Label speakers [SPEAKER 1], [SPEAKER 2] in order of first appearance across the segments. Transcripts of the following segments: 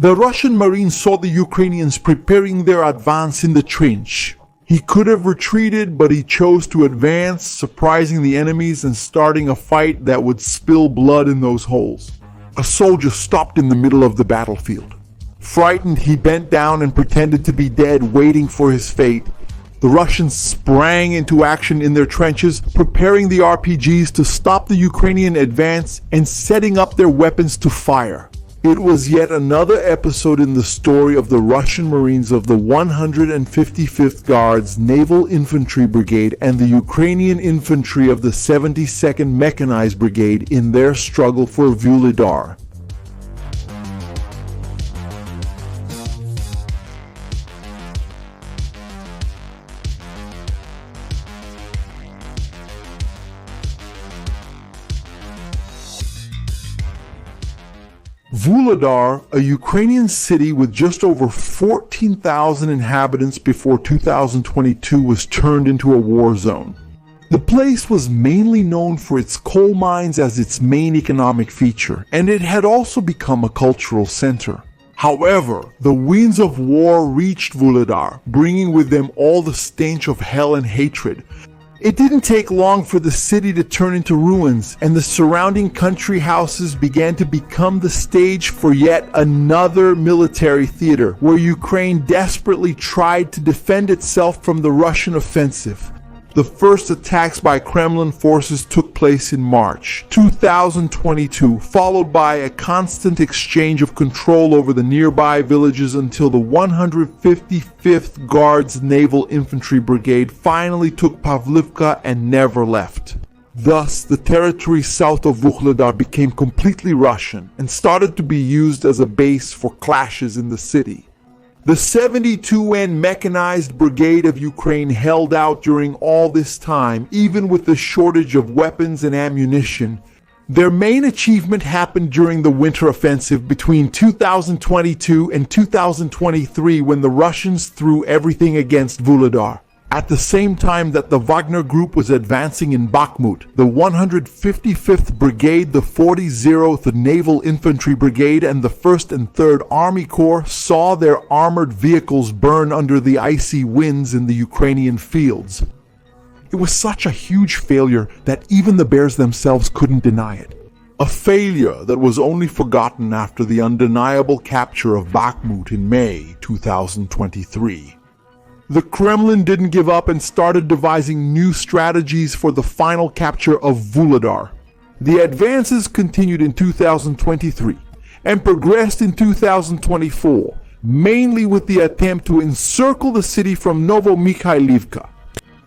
[SPEAKER 1] The Russian Marines saw the Ukrainians preparing their advance in the trench. He could have retreated, but he chose to advance, surprising the enemies and starting a fight that would spill blood in those holes. A soldier stopped in the middle of the battlefield. Frightened, he bent down and pretended to be dead, waiting for his fate. The Russians sprang into action in their trenches, preparing the RPGs to stop the Ukrainian advance and setting up their weapons to fire. It was yet another episode in the story of the Russian Marines of the 155th Guards Naval Infantry Brigade and the Ukrainian Infantry of the 72nd Mechanized Brigade in their struggle for Vuledar. Vuledar, a Ukrainian city with just over 14,000 inhabitants before 2022, was turned into a war zone. The place was mainly known for its coal mines as its main economic feature, and it had also become a cultural center. However, the winds of war reached Vuledar, bringing with them all the stench of hell and hatred. It didn't take long for the city to turn into ruins, and the surrounding country houses began to become the stage for yet another military theater, where Ukraine desperately tried to defend itself from the Russian offensive. The first attacks by Kremlin forces took place in March 2022, followed by a constant exchange of control over the nearby villages until the 155th Guards Naval Infantry Brigade finally took Pavlivka and never left. Thus, the territory south of Vuhledar became completely Russian and started to be used as a base for clashes in the city. The 72nd Mechanized Brigade of Ukraine held out during all this time, even with the shortage of weapons and ammunition. Their main achievement happened during the winter offensive between 2022 and 2023, when the Russians threw everything against Vuledar. At the same time that the Wagner Group was advancing in Bakhmut, the 155th Brigade, the 40th Naval Infantry Brigade, and the 1st and 3rd Army Corps saw their armored vehicles burn under the icy winds in the Ukrainian fields. It was such a huge failure that even the bears themselves couldn't deny it. A failure that was only forgotten after the undeniable capture of Bakhmut in May 2023. The Kremlin didn't give up and started devising new strategies for the final capture of Vuledar. The advances continued in 2023 and progressed in 2024, mainly with the attempt to encircle the city from Novomikhailivka.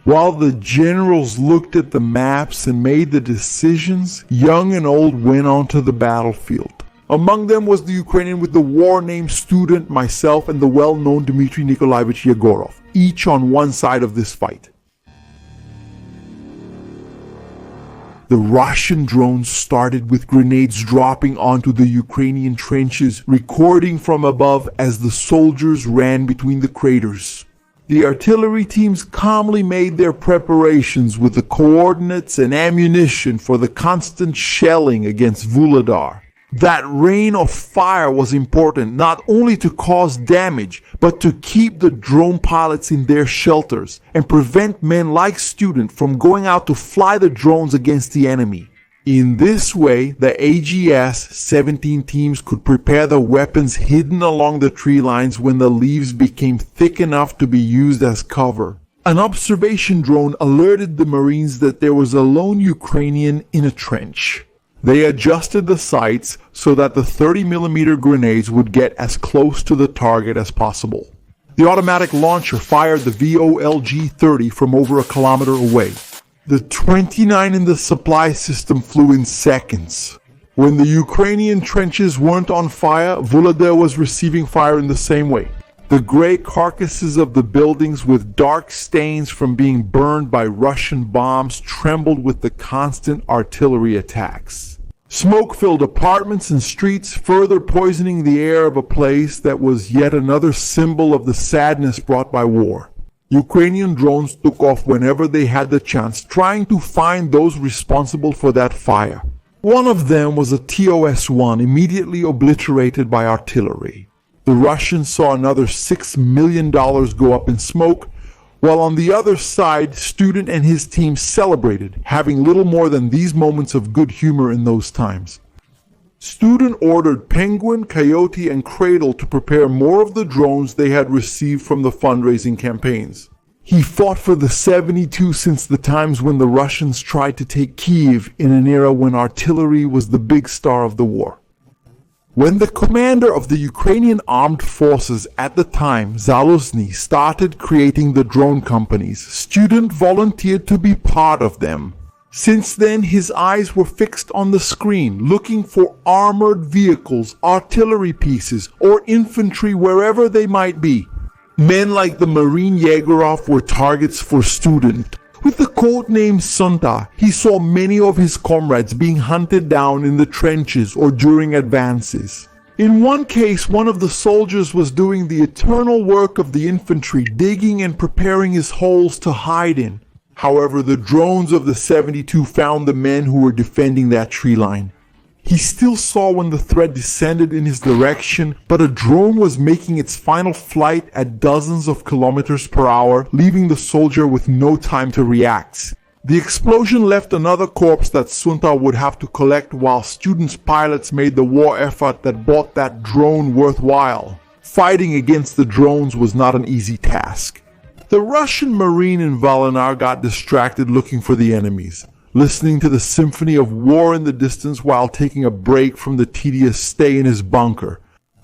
[SPEAKER 1] While the generals looked at the maps and made the decisions, young and old went onto the battlefield. Among them was the Ukrainian with the war-named student, myself, and the well-known Dmitry Nikolaevich Yegorov, each on one side of this fight. The Russian drones started with grenades dropping onto the Ukrainian trenches, recording from above as the soldiers ran between the craters. The artillery teams calmly made their preparations with the coordinates and ammunition for the constant shelling against Vuledar. That rain of fire was important not only to cause damage, but to keep the drone pilots in their shelters and prevent men like Student from going out to fly the drones against the enemy. In this way, the AGS 17 teams could prepare the weapons hidden along the tree lines when the leaves became thick enough to be used as cover. An observation drone alerted the Marines that there was a lone Ukrainian in a trench. They adjusted the sights so that the 30mm grenades would get as close to the target as possible. The automatic launcher fired the VOLG-30 from over a kilometer away. The 29 in the supply system flew in seconds. When the Ukrainian trenches weren't on fire, Vuledar was receiving fire in the same way. The gray carcasses of the buildings with dark stains from being burned by Russian bombs trembled with the constant artillery attacks. Smoke-filled apartments and streets, further poisoning the air of a place that was yet another symbol of the sadness brought by war. Ukrainian drones took off whenever they had the chance, trying to find those responsible for that fire. One of them was a TOS-1 immediately obliterated by artillery. The Russians saw another $6 million go up in smoke, while on the other side, Student and his team celebrated, having little more than these moments of good humor in those times. Student ordered Penguin, Coyote, and Cradle to prepare more of the drones they had received from the fundraising campaigns. He fought for the 72 since the times when the Russians tried to take Kyiv in an era when artillery was the big star of the war. When the commander of the Ukrainian armed forces at the time, Zaluzny, started creating the drone companies, Student volunteered to be part of them. Since then, his eyes were fixed on the screen, looking for armored vehicles, artillery pieces, or infantry wherever they might be. Men like the Marine Yegorov were targets for Student. With the code name Suntar, he saw many of his comrades being hunted down in the trenches or during advances. In one case, one of the soldiers was doing the eternal work of the infantry, digging and preparing his holes to hide in. However, the drones of the 72 found the men who were defending that tree line. He still saw when the threat descended in his direction, but a drone was making its final flight at dozens of kilometers per hour, leaving the soldier with no time to react. The explosion left another corpse that Suntar would have to collect while Student's pilots made the war effort that brought that drone worthwhile. Fighting against the drones was not an easy task. The Russian Marine in Vuledar got distracted looking for the enemies, listening to the symphony of war in the distance while taking a break from the tedious stay in his bunker.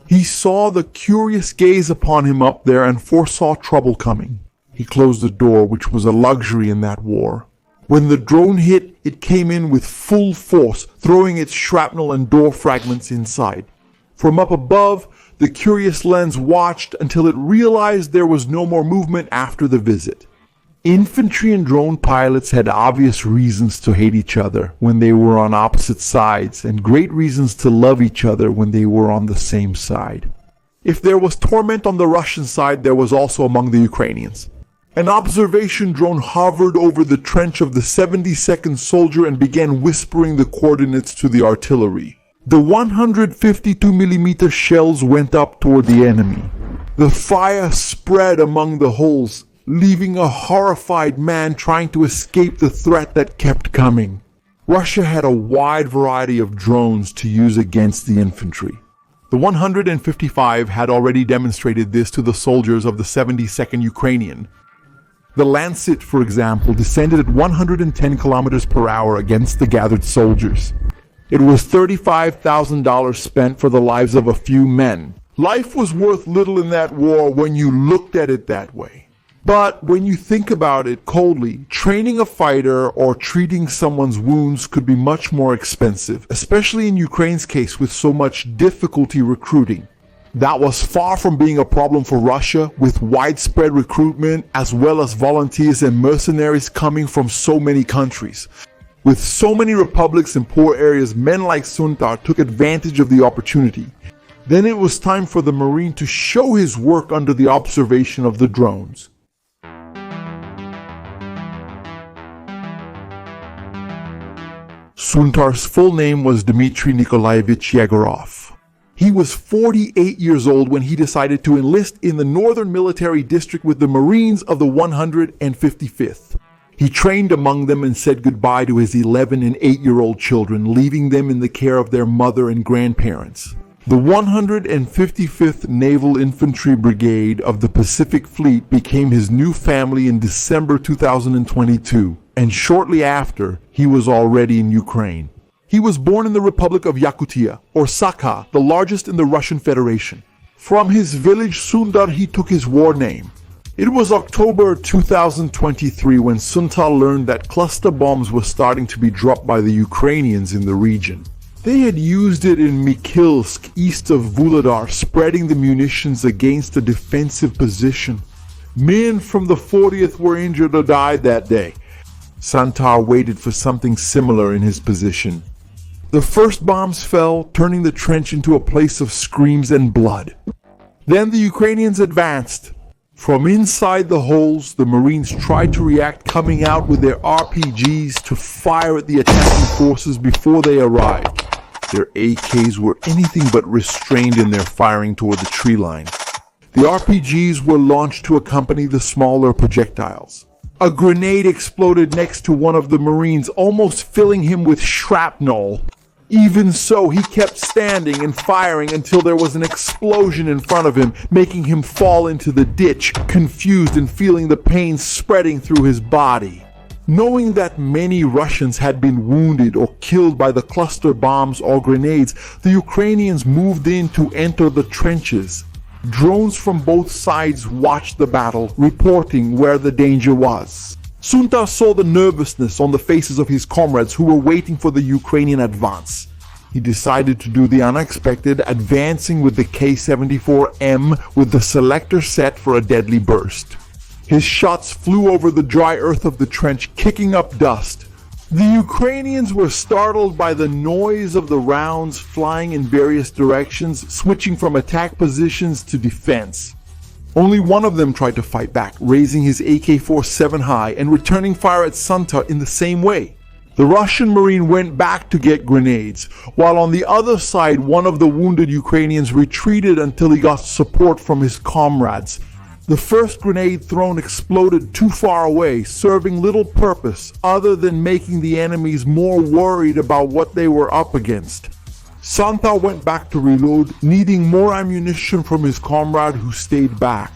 [SPEAKER 1] He saw the curious gaze upon him up there and foresaw trouble coming. He closed the door, which was a luxury in that war. When the drone hit, it came in with full force, throwing its shrapnel and door fragments inside. From up above, the curious lens watched until it realized there was no more movement after the visit. Infantry and drone pilots had obvious reasons to hate each other when they were on opposite sides, and great reasons to love each other when they were on the same side. If there was torment on the Russian side, there was also among the Ukrainians. An observation drone hovered over the trench of the 72nd soldier and began whispering the coordinates to the artillery. The 152mm shells went up toward the enemy. The fire spread among the holes, leaving a horrified man trying to escape the threat that kept coming. Russia had a wide variety of drones to use against the infantry. The 155 had already demonstrated this to the soldiers of the 72nd Ukrainian. The Lancet, for example, descended at 110 kilometers per hour against the gathered soldiers. It was $35,000 spent for the lives of a few men. Life was worth little in that war when you looked at it that way. But when you think about it coldly, training a fighter or treating someone's wounds could be much more expensive, especially in Ukraine's case with so much difficulty recruiting. That was far from being a problem for Russia, with widespread recruitment as well as volunteers and mercenaries coming from so many countries. With so many republics and poor areas, men like Suntar took advantage of the opportunity. Then it was time for the Marine to show his work under the observation of the drones. Suntar's full name was Dmitry Nikolaevich Yegorov. He was 48 years old when he decided to enlist in the Northern Military District with the Marines of the 155th. He trained among them and said goodbye to his 11 and 8-year-old children, leaving them in the care of their mother and grandparents. The 155th Naval Infantry Brigade of the Pacific Fleet became his new family in December 2022, and shortly after, he was already in Ukraine. He was born in the Republic of Yakutia, or Sakha, the largest in the Russian Federation. From his village Suntar, he took his war name. It was October 2023 when Suntar learned that cluster bombs were starting to be dropped by the Ukrainians in the region. They had used it in Mikilsk, east of Vuledar, spreading the munitions against a defensive position. Men from the 40th were injured or died that day. Suntar waited for something similar in his position. The first bombs fell, turning the trench into a place of screams and blood. Then the Ukrainians advanced. From inside the holes, the Marines tried to react, coming out with their RPGs to fire at the attacking forces before they arrived. Their AKs were anything but restrained in their firing toward the tree line. The RPGs were launched to accompany the smaller projectiles. A grenade exploded next to one of the Marines, almost filling him with shrapnel. Even so, he kept standing and firing until there was an explosion in front of him, making him fall into the ditch, confused and feeling the pain spreading through his body. Knowing that many Russians had been wounded or killed by the cluster bombs or grenades, the Ukrainians moved in to enter the trenches. Drones from both sides watched the battle, reporting where the danger was. Suntar saw the nervousness on the faces of his comrades who were waiting for the Ukrainian advance. He decided to do the unexpected, advancing with the K-74M with the selector set for a deadly burst. His shots flew over the dry earth of the trench, kicking up dust. The Ukrainians were startled by the noise of the rounds flying in various directions, switching from attack positions to defense. Only one of them tried to fight back, raising his AK-47 high and returning fire at Suntar in the same way. The Russian Marine went back to get grenades, while on the other side one of the wounded Ukrainians retreated until he got support from his comrades. The first grenade thrown exploded too far away, serving little purpose other than making the enemies more worried about what they were up against. Suntar went back to reload, needing more ammunition from his comrade who stayed back.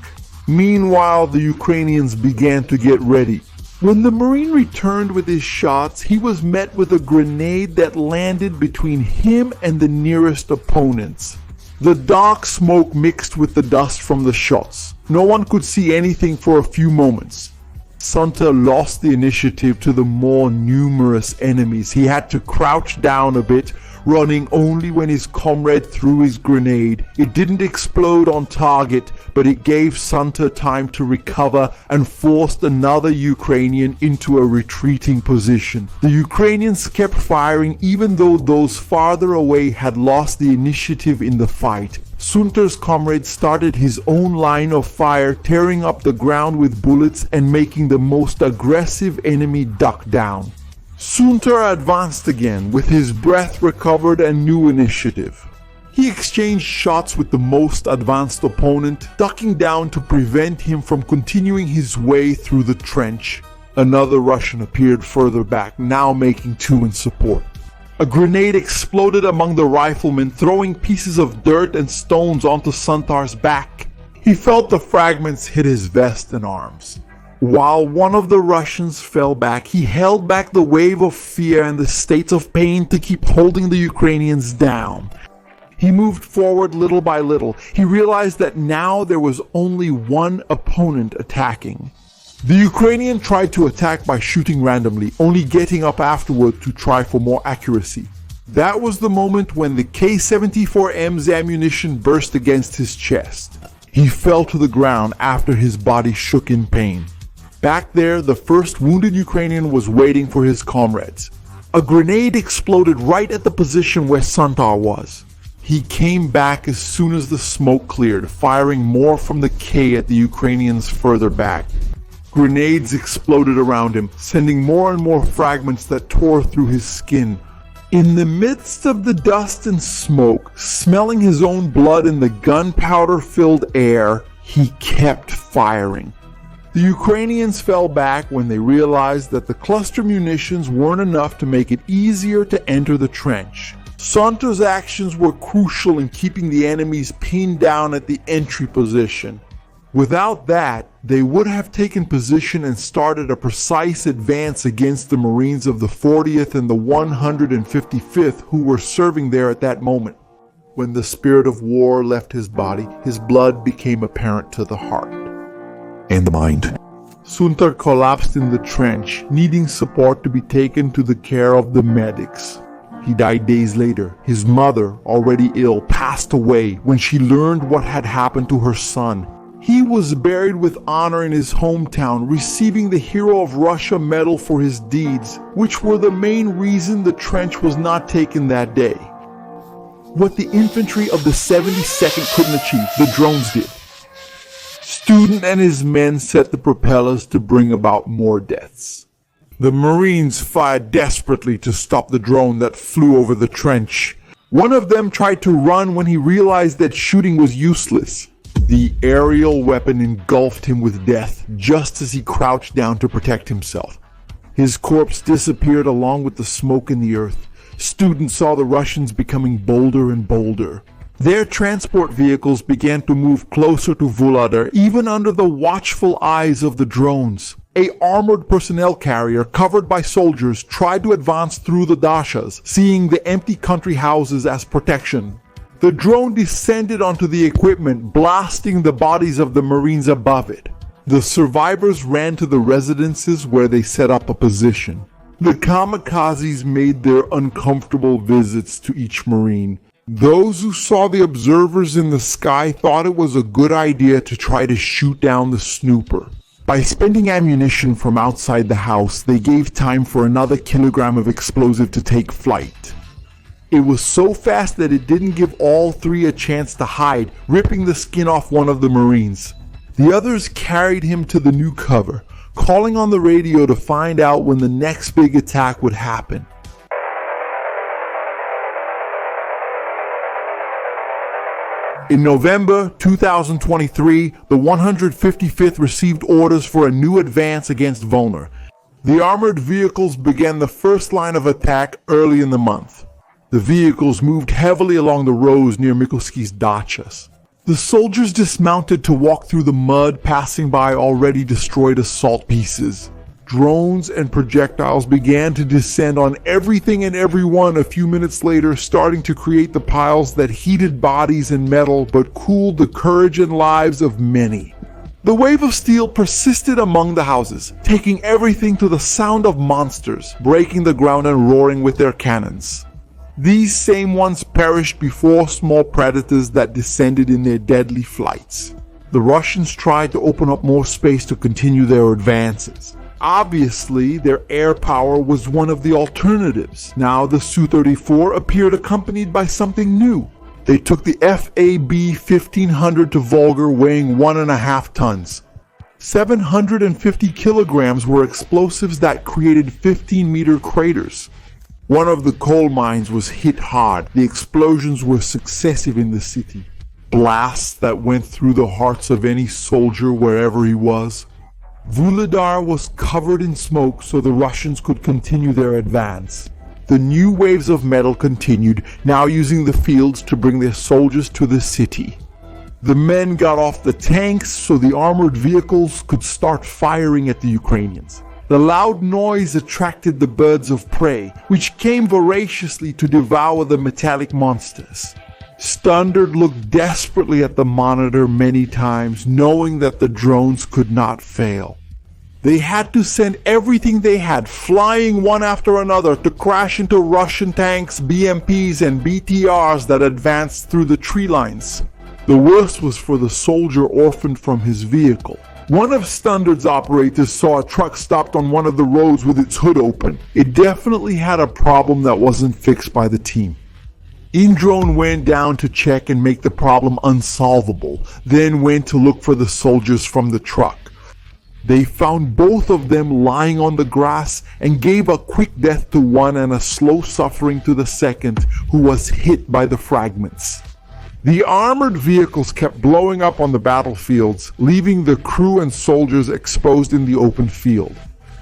[SPEAKER 1] Meanwhile, the Ukrainians began to get ready. When the Marine returned with his shots, he was met with a grenade that landed between him and the nearest opponents. The dark smoke mixed with the dust from the shots. No one could see anything for a few moments. Suntar lost the initiative to the more numerous enemies. He had to crouch down a bit, running only when his comrade threw his grenade. It didn't explode on target, but it gave Suntar time to recover and forced another Ukrainian into a retreating position. The Ukrainians kept firing even though those farther away had lost the initiative in the fight. Suntar's comrade started his own line of fire, tearing up the ground with bullets and making the most aggressive enemy duck down. Suntar advanced again, with his breath recovered and new initiative. He exchanged shots with the most advanced opponent, ducking down to prevent him from continuing his way through the trench. Another Russian appeared further back, now making two in support. A grenade exploded among the riflemen, throwing pieces of dirt and stones onto Suntar's back. He felt the fragments hit his vest and arms. While one of the Russians fell back, he held back the wave of fear and the states of pain to keep holding the Ukrainians down. He moved forward little by little. He realized that now there was only one opponent attacking. The Ukrainian tried to attack by shooting randomly, only getting up afterward to try for more accuracy. That was the moment when the K-74M's ammunition burst against his chest. He fell to the ground after his body shook in pain. Back there, the first wounded Ukrainian was waiting for his comrades. A grenade exploded right at the position where Suntar was. He came back as soon as the smoke cleared, firing more from the K at the Ukrainians further back. Grenades exploded around him, sending more and more fragments that tore through his skin. In the midst of the dust and smoke, smelling his own blood in the gunpowder-filled air, he kept firing. The Ukrainians fell back when they realized that the cluster munitions weren't enough to make it easier to enter the trench. Suntar's actions were crucial in keeping the enemies pinned down at the entry position. Without that, they would have taken position and started a precise advance against the Marines of the 40th and the 155th who were serving there at that moment. When the spirit of war left his body, his blood became apparent to the heart and the mind. Suntar collapsed in the trench, needing support to be taken to the care of the medics. He died days later. His mother, already ill, passed away when she learned what had happened to her son. He was buried with honor in his hometown, receiving the Hero of Russia medal for his deeds, which were the main reason the trench was not taken that day. What the infantry of the 72nd couldn't achieve, the drones did. Student and his men set the propellers to bring about more deaths. The Marines fired desperately to stop the drone that flew over the trench. One of them tried to run when he realized that shooting was useless. The aerial weapon engulfed him with death just as he crouched down to protect himself. His corpse disappeared along with the smoke in the earth. Students saw the Russians becoming bolder and bolder. Their transport vehicles began to move closer to Vuhledar, even under the watchful eyes of the drones. A armored personnel carrier covered by soldiers tried to advance through the dashas, seeing the empty country houses as protection. The drone descended onto the equipment, blasting the bodies of the Marines above it. The survivors ran to the residences where they set up a position. The kamikazes made their uncomfortable visits to each Marine. Those who saw the observers in the sky thought it was a good idea to try to shoot down the snooper. By spending ammunition from outside the house, they gave time for another kilogram of explosive to take flight. It was so fast that it didn't give all three a chance to hide, ripping the skin off one of the Marines. The others carried him to the new cover, calling on the radio to find out when the next big attack would happen. In November 2023, the 155th received orders for a new advance against Valor. The armored vehicles began the first line of attack early in the month. The vehicles moved heavily along the roads near Mikulski's dachas. The soldiers dismounted to walk through the mud, passing by already destroyed assault pieces. Drones and projectiles began to descend on everything and everyone a few minutes later, starting to create the piles that heated bodies and metal but cooled the courage and lives of many. The wave of steel persisted among the houses, taking everything to the sound of monsters, breaking the ground and roaring with their cannons. These same ones perished before small predators that descended in their deadly flights. The Russians tried to open up more space to continue their advances. Obviously, their air power was one of the alternatives. Now the Su-34 appeared accompanied by something new. They took the FAB 1500 to Volga, weighing 1.5 tons. 750 kilograms were explosives that created 15-meter craters. One of the coal mines was hit hard. The explosions were successive in the city. Blasts that went through the hearts of any soldier wherever he was. Vuledar was covered in smoke so the Russians could continue their advance. The new waves of metal continued, now using the fields to bring their soldiers to the city. The men got off the tanks so the armored vehicles could start firing at the Ukrainians. The loud noise attracted the birds of prey, which came voraciously to devour the metallic monsters. Standard looked desperately at the monitor many times, knowing that the drones could not fail. They had to send everything they had, flying one after another, to crash into Russian tanks, BMPs, and BTRs that advanced through the tree lines. The worst was for the soldier orphaned from his vehicle. One of Standard's operators saw a truck stopped on one of the roads with its hood open. It definitely had a problem that wasn't fixed by the team. Indrone went down to check and make the problem unsolvable, then went to look for the soldiers from the truck. They found both of them lying on the grass and gave a quick death to one and a slow suffering to the second, who was hit by the fragments. The armored vehicles kept blowing up on the battlefields, leaving the crew and soldiers exposed in the open field.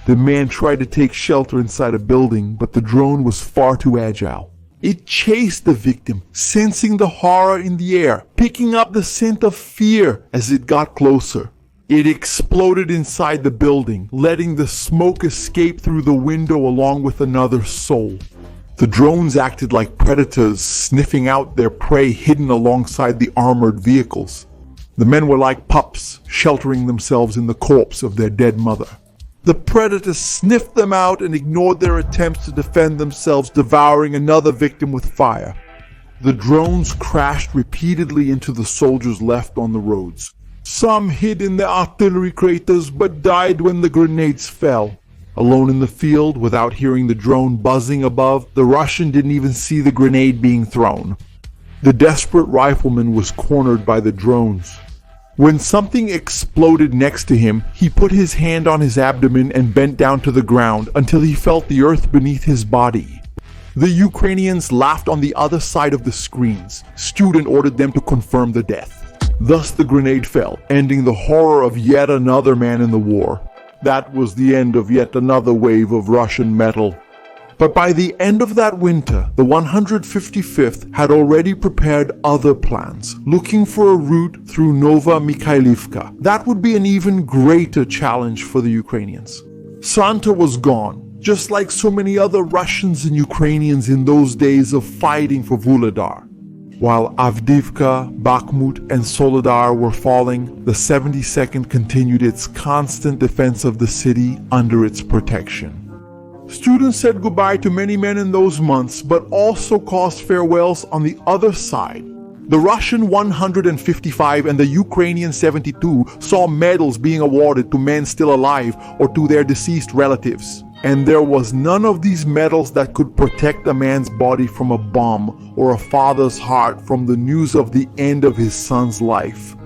[SPEAKER 1] The man tried to take shelter inside a building, but the drone was far too agile. It chased the victim, sensing the horror in the air, picking up the scent of fear as it got closer. It exploded inside the building, letting the smoke escape through the window along with another soul. The drones acted like predators, sniffing out their prey hidden alongside the armored vehicles. The men were like pups, sheltering themselves in the corpse of their dead mother. The predators sniffed them out and ignored their attempts to defend themselves, devouring another victim with fire. The drones crashed repeatedly into the soldiers left on the roads. Some hid in the artillery craters but died when the grenades fell. Alone in the field, without hearing the drone buzzing above, the Russian didn't even see the grenade being thrown. The desperate rifleman was cornered by the drones. When something exploded next to him, he put his hand on his abdomen and bent down to the ground until he felt the earth beneath his body. The Ukrainians laughed on the other side of the screens. Student ordered them to confirm the death. Thus the grenade fell, ending the horror of yet another man in the war. That was the end of yet another wave of Russian metal. But by the end of that winter, the 155th had already prepared other plans, looking for a route through Nova Mikhailivka. That would be an even greater challenge for the Ukrainians. Suntar was gone, just like so many other Russians and Ukrainians in those days of fighting for Vuhledar. While Avdiivka, Bakhmut, and Soledar were falling, the 72nd continued its constant defense of the city under its protection. Students said goodbye to many men in those months, but also caused farewells on the other side. The Russian 155 and the Ukrainian 72 saw medals being awarded to men still alive or to their deceased relatives. And there was none of these medals that could protect a man's body from a bomb or a father's heart from the news of the end of his son's life.